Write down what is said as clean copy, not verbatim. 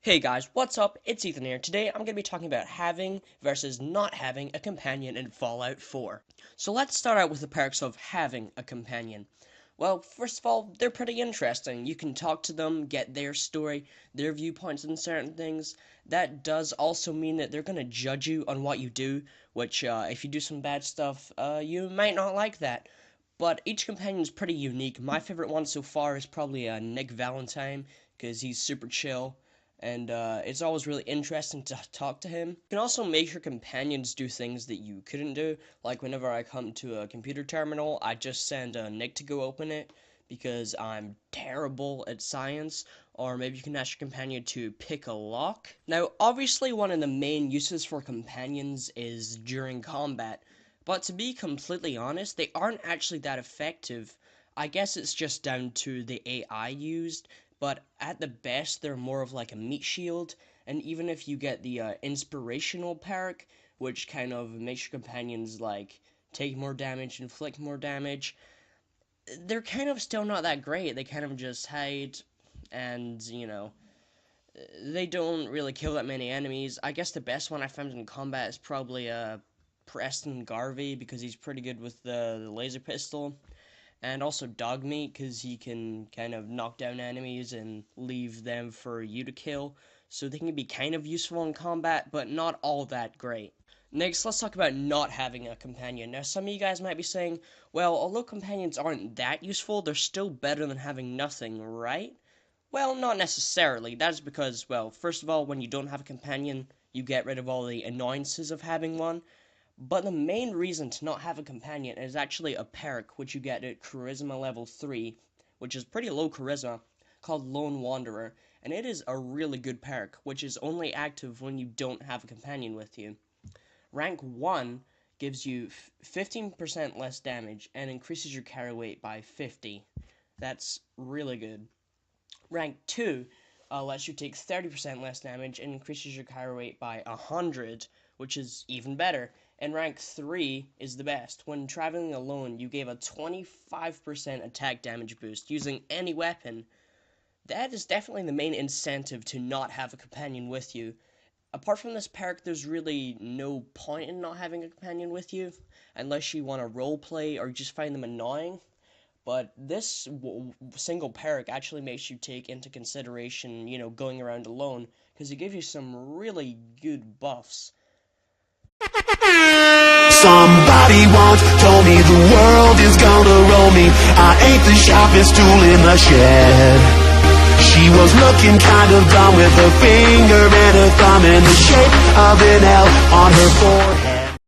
Hey guys, what's up? It's Ethan here. Today I'm going to be talking about having versus not having a companion in Fallout 4. So let's start out with the perks of having a companion. Well, first of all, they're pretty interesting. You can talk to them, get their story, their viewpoints on certain things. That does also mean that they're going to judge you on what you do, which if you do some bad stuff, you might not like that. But each companion is pretty unique. My favorite one so far is probably Nick Valentine, because he's super chill. And it's always really interesting to talk to him. You can also make your companions do things that you couldn't do. Like whenever I come to a computer terminal, I just send Nick to go open it because I'm terrible at science. Or maybe you can ask your companion to pick a lock. Now, obviously one of the main uses for companions is during combat. But to be completely honest, they aren't actually that effective. I guess it's just down to the AI used. But at the best, they're more of like a meat shield, and even if you get the inspirational perk, which kind of makes your companions like take more damage, inflict more damage, they're kind of still not that great. They kind of just hide, and they don't really kill that many enemies. I guess the best one I found in combat is probably Preston Garvey, because he's pretty good with the laser pistol. And also Dogmeat, because he can kind of knock down enemies and leave them for you to kill. So they can be kind of useful in combat, but not all that great. Next, let's talk about not having a companion. Now, some of you guys might be saying, well, although companions aren't that useful, they're still better than having nothing, right? Well, not necessarily. That's because, well, first of all, when you don't have a companion, you get rid of all the annoyances of having one. But the main reason to not have a companion is actually a perk, which you get at Charisma level 3, which is pretty low Charisma, called Lone Wanderer, and it is a really good perk, which is only active when you don't have a companion with you. Rank 1 gives you 15% less damage and increases your carry weight by 50. That's really good. Rank 2 lets you take 30% less damage and increases your carry weight by 100, which is even better. And rank 3 is the best. When traveling alone, you gave a 25% attack damage boost using any weapon. That is definitely the main incentive to not have a companion with you. Apart from this perk, there's really no point in not having a companion with you, unless you want to roleplay or just find them annoying. But this single perk actually makes you take into consideration, going around alone, because it gives you some really good buffs. Somebody once told me the world is gonna roll me. I ain't the sharpest tool in the shed. She was looking kind of dumb with her finger and her thumb in the shape of an L on her forehead.